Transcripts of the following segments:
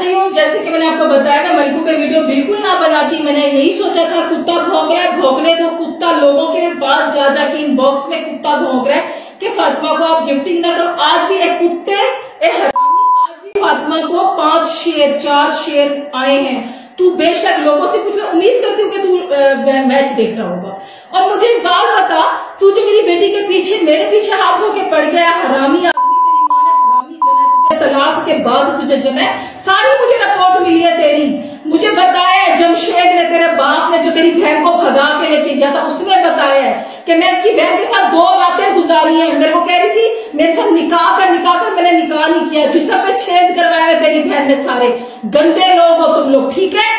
रही हूँ। जैसे कि मैंने आपको बताया ना, मलकू पे वीडियो बिल्कुल ना बनाती। मैंने यही सोचा था कुत्ता भौंक रहा है, भौंकने दो। कुत्ता लोगों के पास जा जाके इनबॉक्स में कुत्ता भौंक रहा है कि फातिमा को आप गिफ्टिंग ना करो। आज भी एक कुत्ते आज भी फातिमा को 5 शेर 4 शेर आए हैं। तू बेशक लोगों से कुछ उम्मीद करती हूँ कि तू मैच देख रहा होगा। और मुझे एक बात बता, तू जो मेरी बेटी के पीछे मेरे पीछे हाथ होके पड़ गया, हरामी आदमी, तेरी माँ ने हरामी जना तुझे तलाक के बाद तुझे जना सारी मुझे रिपोर्ट मिली है तेरी। मुझे बताया है जमशेद ने, तेरे बाप ने, जो तेरी बहन को भगा के लेके गया था, उसने बताया है कि मैं इसकी बहन के साथ 2 रातें गुजारी हैं। मेरे को कह रही थी मेरे साथ निकाह कर मैंने निकाह नहीं किया। जिसम पे छेद करवाया है तेरी बहन ने। सारे गंदे लोग हो तुम लोग, ठीक है।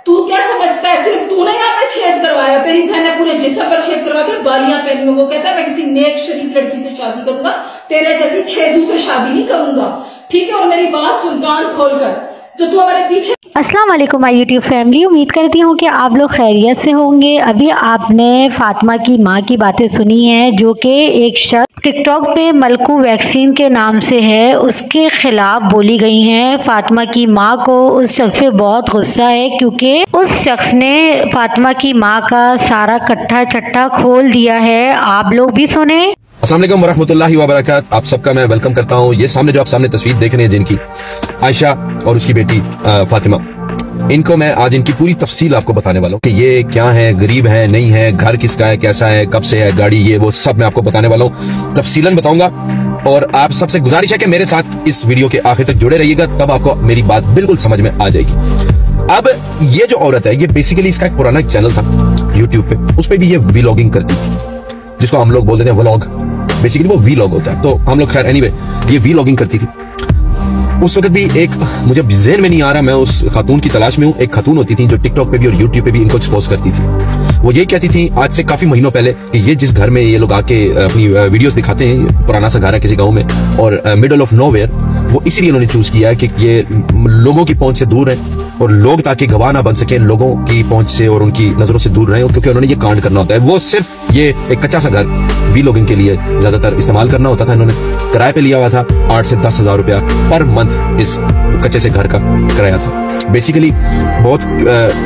तू क्या समझता है सिर्फ तूने यहाँ पे छेद करवाया, तेरी बहन ने पूरे जिस्म पर छेद करवा के बालियां पहनी। वो कहता है मैं किसी नेक शरीफ लड़की से शादी करूंगा, तेरे जैसी छेदू से शादी नहीं करूंगा, ठीक है। और मेरी बात सुन कान खोलकर, जो तू हमारे पीछे। अस्सलाम वालेकुम माय यूट्यूब फैमिली, उम्मीद करती हूँ कि आप लोग खैरियत से होंगे। अभी आपने फातिमा की माँ की बातें सुनी हैं, जो कि एक शख्स टिकटॉक पे मलकू वैक्सीन के नाम से है, उसके खिलाफ बोली गई हैं। फातिमा की माँ को उस शख्स पे बहुत गुस्सा है, क्योंकि उस शख्स ने फातिमा की माँ का सारा कट्ठा चट्टा खोल दिया है। आप लोग भी सुने। अस्सलाम वालेकुम वरहमतुल्लाहि वबरकातुहू। आप सबका मैं वेलकम करता हूँ। ये सामने जो आप सामने तस्वीर देख रहे हैं, जिनकी आयशा और उसकी बेटी फातिमा, इनको मैं आज इनकी पूरी तफसील आपको बताने वाला हूँ कि ये क्या है, गरीब है नहीं है, घर किसका है, कैसा है, कब से है, गाड़ी, ये वो सब मैं आपको बताने वाला हूँ, तफसीलन बताऊंगा। और आप सबसे गुजारिश है कि मेरे साथ इस वीडियो के आखिर तक जुड़े रहिएगा, तब आपको मेरी बात बिल्कुल समझ में आ जाएगी। अब ये जो औरत है, ये बेसिकली इसका एक पुराना चैनल था यूट्यूब पे, उस पर भी ये व्लॉगिंग करती थी, जिसको हम लोग बोलते थे व्लॉग। बेसिकली वो व्लॉग होता है, तो हम लोग खैर एनीवे ये व्लॉगिंग करती थी। उस वक्त भी एक, मुझे जेहन में नहीं आ रहा, मैं उस खातून की तलाश में हूँ। एक खातून होती थी जो टिकटॉक पे भी और यूट्यूब पे भी इनको एक्सपोज करती थी। वो यही कहती थी आज से काफी महीनों पहले कि ये जिस घर में ये लोग आके अपनी वीडियोस दिखाते हैं, पुराना सा घर है किसी गांव में और मिडल ऑफ नोवेयर, वो इसीलिए उन्होंने चूज किया है कि ये लोगों की पहुंच से दूर है और लोग ताकि गवाह ना बन सके, लोगों की पहुंच से और उनकी नजरों से दूर रहे, क्योंकि उन्होंने ये कांड करना होता है। वो सिर्फ ये एक कच्चा सा घर व्लॉगिंग के लिए ज्यादातर इस्तेमाल करना होता था। इन्होंने किराए पे लिया हुआ था 8 से 10 हजार रुपया पर मंथ इस कच्चे से घर का किराया था। बेसिकली बहुत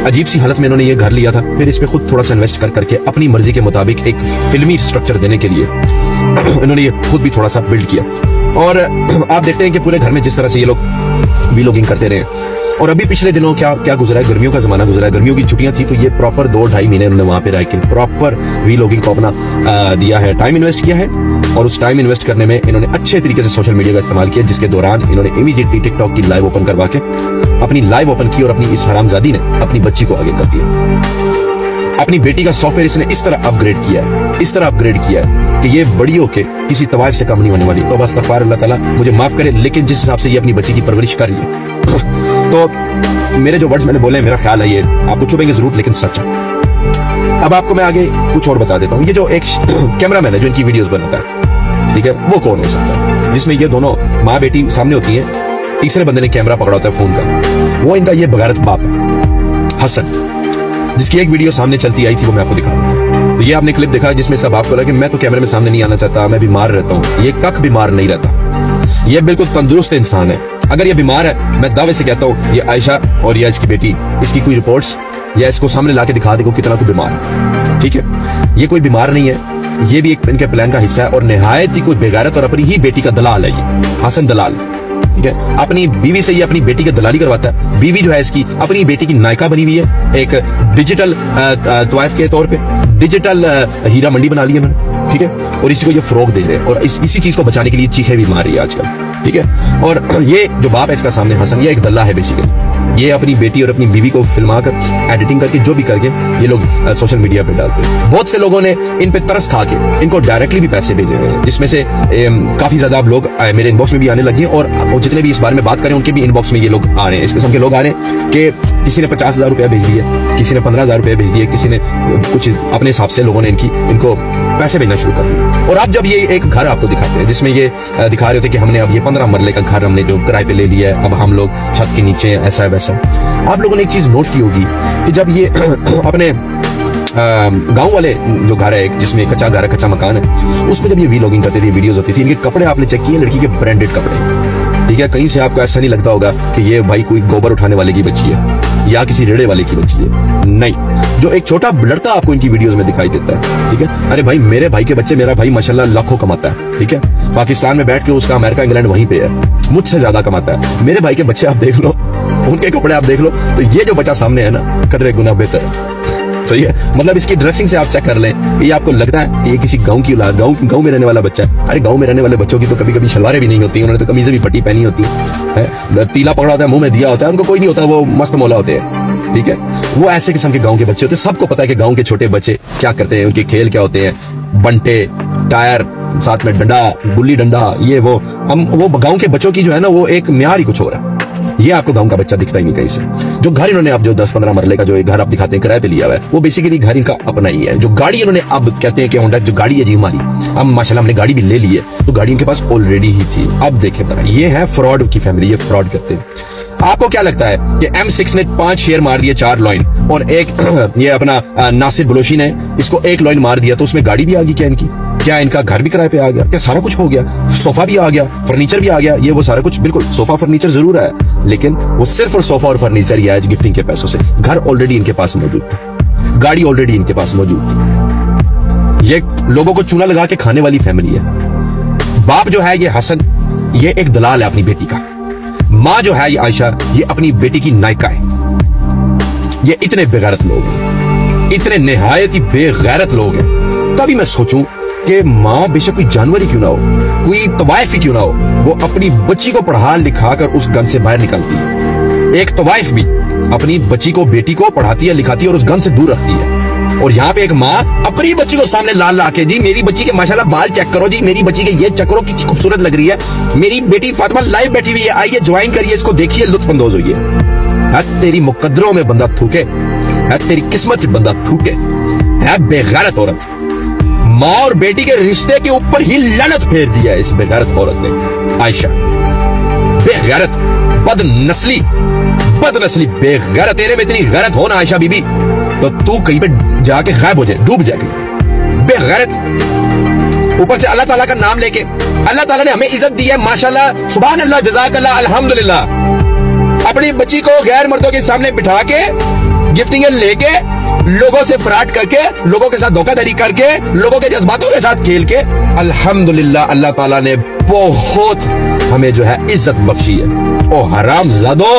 अजीब सी हालत में इन्होंने ये घर लिया था। फिर इस पे खुद थोड़ा सा इन्वेस्ट कर करके अपनी मर्जी के मुताबिक एक फिल्मी स्ट्रक्चर देने के लिए इन्होंने ये खुद भी थोड़ा सा बिल्ड किया। और आप देखते हैं कि पूरे घर में जिस तरह से ये लोग व्लॉगिंग करते रहे। और अभी पिछले दिनों क्या गुजरा है, गर्मियों का जमाना गुजरा है, गर्मियों की छुट्टियां थी, तो ये प्रॉपर 2-2.5 महीने उन्होंने वहां पे रह के प्रॉपर व्लॉगिंग को अपना दिया है, टाइम इन्वेस्ट किया है। और उस टाइम इन्वेस्ट करने में इन्होंने अच्छे तरीके से सोशल मीडिया का इस्तेमाल किया, जिसके दौरान इन्होंने इमीडिएटली टिकटॉक की लाइव ओपन करवा के अपनी लाइव ओपन की और अपनी इस हरामजादी ने अपनी बच्ची को आगे कर दिया। अपनी बेटी का सॉफ्टवेयर इसने इस तरह अपग्रेड किया है कि ये बड़ी होके किसी तवाइफ से कम नहीं होने वाली। तो बस तगफार, अल्लाह ताला मुझे माफ करे, लेकिन जिस हिसाब से ये अपनी बच्ची की परवरिश कर रही है तो मेरे जो वर्ड्स मैंने बोले, मेरा ख्याल है ये आपको चुभेंगे जरूर, लेकिन सच है। अब आपको मैं आगे कुछ और बता देता हूँ। ये जो एक कैमरामैन है जो इनकी वीडियोस बनाता है, ठीक है, वो कौन हो सकता है, जिसमें ये दोनों माँ बेटी सामने होती है, तीसरे बंदे ने कैमरा पकड़ा होता है फोन का, वो इनका ये बगैरत बाप है हसन, जिसकी एक वीडियो सामने चलती आई थी, वो मैं आपको दिखा दूं। तो ये आपने क्लिप देखा जिसमें इसका बाप बोला कि मैं तो कैमरे में सामने नहीं आना चाहता, मैं बीमार रहता हूँ। ये कख बीमार नहीं रहता, ये बिल्कुल तंदुरुस्त इंसान है। अगर ये बीमार है, मैं दावे से कहता हूँ ये आयशा और या इसकी बेटी, इसकी कोई रिपोर्ट्स या इसको सामने लाके दिखा देगा कितना तो बीमार है, ठीक है। ये कोई बीमार नहीं है, ये भी एक इनके प्लान का हिस्सा है और निहायत ही कोई बेगैरत और अपनी ही बेटी का दलाल है ये हसन दलाल, ठीक है। अपनी बीवी से ये अपनी बेटी की दलाली करवाता है। बीवी जो है इसकी अपनी बेटी की नायका बनी हुई है, एक डिजिटल तवाइफ के तौर पे डिजिटल हीरा मंडी बना ली है मैंने, ठीक है। और इसी को ये फरोग दे रहे हैं और इसी चीज को बचाने के लिए चीखे भी मार रही है आजकल, ठीक है। और ये जो बाप है इसका सामने हसन, ये एक दल्ला है बेसिकली। ये अपनी बेटी और अपनी बीवी को फिल्मा कर एडिटिंग करके जो भी करके ये लोग सोशल मीडिया पे डालते हैं। बहुत से लोगों ने इन पे तरस खा के इनको डायरेक्टली भी पैसे भेजे हैं, जिसमें से काफी ज्यादा अब लोग मेरे इनबॉक्स में भी आने लगे और जितने भी इस बारे में बात करें उनके भी इनबॉक्स में ये लोग आ रहे हैं। इस किस्म के लोग आ रहे हैं कि किसी ने 50,000 रुपया भेज दिया, किसी ने 15,000 रुपया भेज दिए, किसी ने कुछ अपने हिसाब से लोगों ने इनको पैसे भेजना शुरू कर दिए। और अब जब ये एक घर आपको दिखाते हैं जिसमें ये दिखा रहे थे कि हमने अब ये 15 मरले का घर हमने जो किराए पे ले लिया है, अब हम लोग छत के नीचे ऐसा है वैसा। आप लोगों ने एक चीज नोट की होगी कि जब ये अपने गांव वाले जो घर है जिसमें कच्चा घर है, कच्चा मकान है, उसमें जब ये व्लॉगिंग करते थे, वीडियोस होती थी, इनके कपड़े आपने चेक किए, लड़की के ब्रांडेड कपड़े, ठीक है, कहीं से आपको ऐसा नहीं लगता होगा कि ये भाई कोई गोबर उठाने वाले की बच्ची है या किसी रेड़े वाले की बच्ची है। नहीं, जो एक छोटा लड़का आपको इनकी वीडियोस में दिखाई देता है, ठीक है, अरे भाई मेरे भाई के बच्चे, मेरा भाई माशाल्लाह लाखों कमाता है, ठीक है, पाकिस्तान में बैठ के उसका अमेरिका इंग्लैंड वहीं पे है, मुझसे ज्यादा कमाता है। मेरे भाई के बच्चे आप देख लो, उनके कपड़े आप देख लो, तो ये जो बच्चा सामने है ना, कदरे गुना बेहतर है। सही है, मतलब इसकी ड्रेसिंग से आप चेक कर लें, ये आपको लगता है कि ये किसी गांव की औलाद, गांव में रहने वाला बच्चा है। अरे गांव में रहने वाले बच्चों की तो कभी कभी शलवारें भी नहीं होती, उन्होंने तो कमीजें भी फटी पहनी होती है, तीला पकड़ा होता है, मुंह में दिया होता है, उनको कोई नहीं होता, वो मस्त मौला होते हैं, ठीक है। वो ऐसे किस्म के गांव के बच्चे होते हैं। सबको पता है कि गांव के छोटे बच्चे क्या करते हैं, उनके खेल क्या होते हैं, बंटे, टायर, साथ में डंडा, गुल्ली डंडा, ये वो। हम वो गांव के बच्चों की जो है ना, वो एक म्यार ही कुछ हो रहा है। ये आपको गांव का बच्चा दिखता ही नहीं कहीं से। जो घर इन्होंने अब जो 10-15 मरले का जो एक घर आप दिखाते हैं किराए पे लिया हुआ है, वो बेसिकली घर इनका अपना ही है। जो गाड़ी इन्होंने अब कहते हैं कि होंडा जो गाड़ी है जी हमारी, अब माशाल्लाह हमने गाड़ी भी ले ली है, तो गाड़ी इनके पास ऑलरेडी ही थी। अब देखें जरा, ये है फ्रॉड की फैमिली, ये फ्रॉड करते हैं। आपको क्या लगता है कि M6 ने 5 शेर मार दिए, 4 लॉइन, और एक ये अपना नासिर बलोशी ने इसको 1 लॉइन मार दिया, तो उसमें गाड़ी भी आ गई क्या इनकी? क्या इनका घर भी किराए पे आ गया? क्या सारा कुछ हो गया? सोफा भी आ गया, फर्नीचर भी आ गया, ये वो सारा कुछ। बिल्कुल, सोफा फर्नीचर जरूर है, लेकिन वो सिर्फ और सोफा और फर्नीचर ही आया गिफ्टिंग के पैसों से। घर ऑलरेडी इनके पास मौजूद था, गाड़ी ऑलरेडी इनके पास मौजूद थी। ये लोगों को चूना लगा के खाने वाली फैमिली है। बाप जो है ये हसन, ये एक दलाल है अपनी बेटी का। माँ जो है ये आयशा, ये अपनी बेटी की नायिका है। ये इतने बेगैरत लोग हैं, इतने निहायत ही बेगैरत लोग हैं। कभी मैं सोचूं कि माँ बेशक कोई जानवर ही क्यों ना हो, कोई तवाइफ ही क्यों ना हो, वो अपनी बच्ची को पढ़ा लिखा कर उस गन से बाहर निकलती है। एक तवाइफ भी अपनी बच्ची को, बेटी को पढ़ाती है, लिखाती है और उस गन से दूर रखती है। और यहाँ पे एक माँ अपनी बच्ची को सामने लाल ला के, जी मेरी बच्ची के माशाल्लाह बाल चेक करो, जी मेरी बच्ची के ये चेक करो कितनी खूबसूरत लग रही है, मेरी बेटी फातिमा लाइव बैठी हुई है, आइए ज्वाइन करिए, इसको देखिए, लुत्फ अंदोज होइए। है तेरी मुकद्दरों में बंदा थूके, है तेरी किस्मत में बंदा थूके, है बेगैरत औरत। माँ और बेटी के रिश्ते के ऊपर ही लानत फेर दिया है इस बेगैरत औरत ने, आयशा। बेगैरत, बदनस्ली, बदनस्ली, बेगैरत। तेरे में इतनी गैरत हो ना आयशा बीबी, तो तू कहीं पे जाके गायब हो जाए, डूब जाए कहीं। बेगैरत। ऊपर से अल्लाह ताला का नाम लेके, अल्लाह ताला ने हमें इज्जत दी है माशाल्लाह, सुभान अल्लाह, जज़ाकल्लाह, अल्हम्दुलिल्लाह। अपनी बच्ची को गैर मर्दों के सामने बिठा के, गिफ्टिंग लेके, लोगों से फ्रॉड करके, लोगों के साथ धोखाधड़ी करके, लोगों के जज्बातों के साथ खेल के, अल्हम्दुलिल्लाह अल्लाह ताला ने बहुत हमें जो है इज्जत बख्शी है। ओ हरामजादो,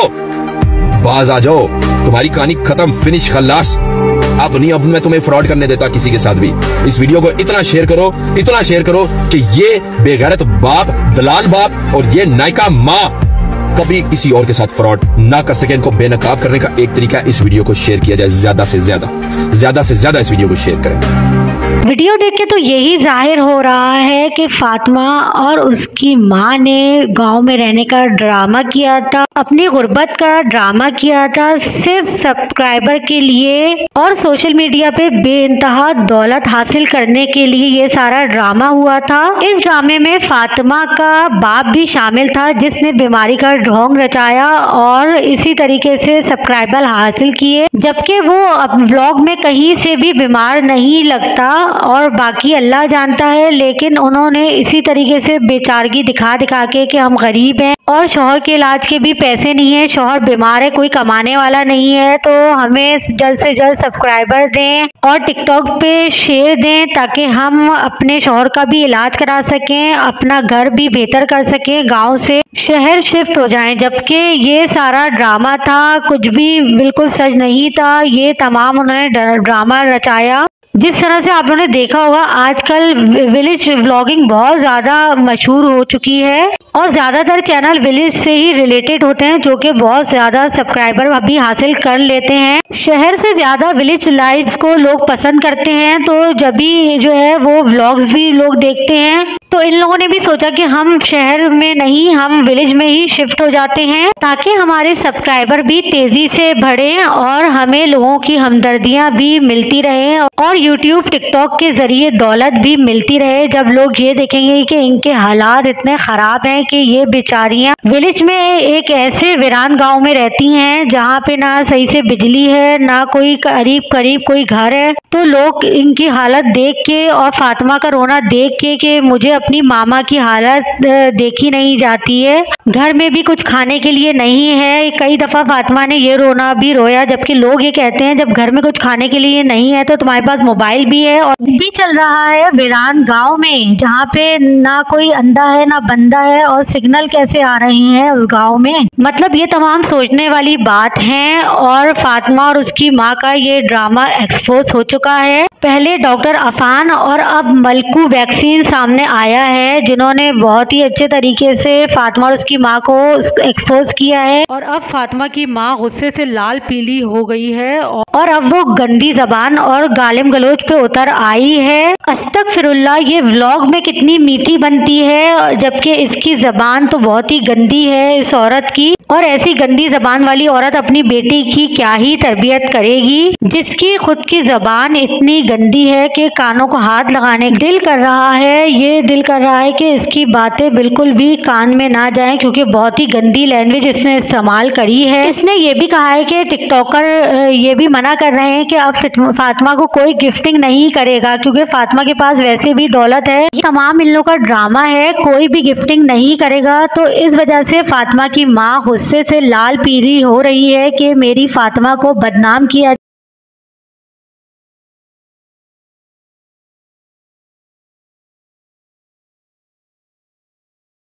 बाज आ जाओ, तुम्हारी कहानी खत्म, फिनिश, खल्लास। अब नहीं, अब मैं तुम्हें फ्रॉड करने देता किसी के साथ भी। इस वीडियो को इतना शेयर करो, इतना शेयर करो कि ये बेगैरत बाप, दलाल बाप और ये नायिका माँ कभी किसी और के साथ फ्रॉड ना कर सके। इनको बेनकाब करने का एक तरीका, इस वीडियो को शेयर किया जाए, ज्यादा से ज्यादा इस वीडियो को शेयर करें। वीडियो देख के तो यही जाहिर हो रहा है कि फातिमा और उसकी माँ ने गांव में रहने का ड्रामा किया था, अपनी गुर्बत का ड्रामा किया था, सिर्फ सब्सक्राइबर के लिए और सोशल मीडिया पे बेइंतहा दौलत हासिल करने के लिए ये सारा ड्रामा हुआ था। इस ड्रामे में फातिमा का बाप भी शामिल था, जिसने बीमारी का ढोंग रचाया और इसी तरीके से सब्सक्राइबर हासिल किए, जबकि वो व्लॉग में कहीं से भी बीमार नहीं लगता और बाकी अल्लाह जानता है। लेकिन उन्होंने इसी तरीके से बेचारगी दिखा दिखा के कि हम गरीब हैं और शौहर के इलाज के भी पैसे नहीं है, शौहर बीमार है, कोई कमाने वाला नहीं है, तो हमें जल्द से जल्द सब्सक्राइबर दें और टिकटॉक पे शेयर दें ताकि हम अपने शौहर का भी इलाज करा सकें, अपना घर भी बेहतर कर सकें, गांव से शहर शिफ्ट हो जाएं। जबकि ये सारा ड्रामा था, कुछ भी बिल्कुल सच नहीं था, ये तमाम उन्होंने ड्रामा रचाया। जिस तरह से आप लोगों ने देखा होगा, आजकल विलेज व्लॉगिंग बहुत ज़्यादा मशहूर हो चुकी है और ज़्यादातर चैनल विलेज से ही रिलेटेड होते हैं, जो कि बहुत ज़्यादा सब्सक्राइबर अभी हासिल कर लेते हैं। शहर से ज़्यादा विलेज लाइफ को लोग पसंद करते हैं, तो जब भी जो है वो व्लॉग्स भी लोग देखते हैं। तो इन लोगों ने भी सोचा कि हम शहर में नहीं, हम विलेज में ही शिफ्ट हो जाते हैं ताकि हमारे सब्सक्राइबर भी तेज़ी से बढ़े और हमें लोगों की हमदर्दियाँ भी मिलती रहें और यूट्यूब टिकटॉक के जरिए दौलत भी मिलती रहे, जब लोग ये देखेंगे कि इनके हालात इतने खराब हैं कि ये बेचारियां विलेज में एक ऐसे वीरान गांव में रहती हैं जहां पे ना सही से बिजली है, ना कोई करीब कोई घर है, तो लोग इनकी हालत देख के और फातिमा का रोना देख के कि मुझे अपनी मामा की हालत देखी नहीं जाती है, घर में भी कुछ खाने के लिए नहीं है। कई दफा फातिमा ने ये रोना भी रोया, जबकि लोग ये कहते हैं जब घर में कुछ खाने के लिए नहीं है तो तुम्हारे पास मोबाइल भी है और भी चल रहा है वीरान गांव में, जहाँ पे ना कोई अंधा है ना बंदा है, और सिग्नल कैसे आ रहे हैं उस गांव में। मतलब ये तमाम सोचने वाली बात है और फातिमा और उसकी माँ का ये ड्रामा एक्सपोज हो चुका है। पहले डॉक्टर अफान और अब मलकू वैक्सीन सामने आया है, जिन्होंने बहुत ही अच्छे तरीके से फातिमा और उसकी माँ को एक्सपोज किया है, और अब फातिमा की माँ गुस्से से लाल पीली हो गई है और अब वो गंदी जबान और गालिम गलोच पे उतर आई है। अस्तगफिरुल्लाह, ये व्लॉग में कितनी मीठी बनती है, जबकि इसकी जबान तो बहुत ही गंदी है इस औरत की, और ऐसी गंदी जबान वाली औरत अपनी बेटी की क्या ही तरबियत करेगी, जिसकी खुद की जबान इतनी गंदी है कि कानों को हाथ लगाने दिल कर रहा है। ये दिल कर रहा है कि इसकी बातें बिल्कुल भी कान में ना जाएं, क्योंकि बहुत ही गंदी लैंग्वेज इसने इस्तेमाल करी है। इसने ये भी कहा है कि टिकटॉकर ये भी मना कर रहे हैं कि अब फातिमा को कोई गिफ्टिंग नहीं करेगा, क्योंकि फातिमा के पास वैसे भी दौलत है। ये तमाम इन लोगों का ड्रामा है, कोई भी गिफ्टिंग नहीं करेगा। तो इस वजह से फातिमा की माँ गुस्से से लाल पीली हो रही है कि मेरी फातिमा को बदनाम किया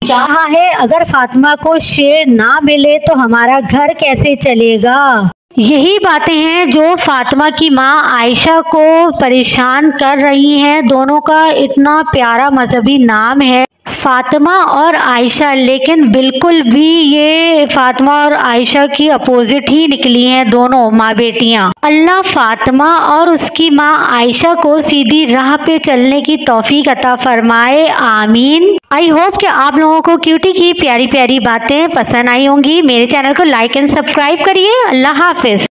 जहाँ है। अगर फातिमा को शेर ना मिले तो हमारा घर कैसे चलेगा। यही बातें हैं जो फातिमा की माँ आयशा को परेशान कर रही हैं। दोनों का इतना प्यारा मजहबी नाम है फातिमा और आयशा, लेकिन बिल्कुल भी ये फातिमा और आयशा की अपोजिट ही निकली हैं दोनों माँ बेटियाँ। अल्लाह फातिमा और उसकी माँ आयशा को सीधी राह पे चलने की तौफीक अता फरमाए, आमीन। आई होप कि आप लोगों को क्यूटी की प्यारी प्यारी बातें पसंद आई होंगी। मेरे चैनल को लाइक एंड सब्सक्राइब करिए। अल्लाह हाफिज।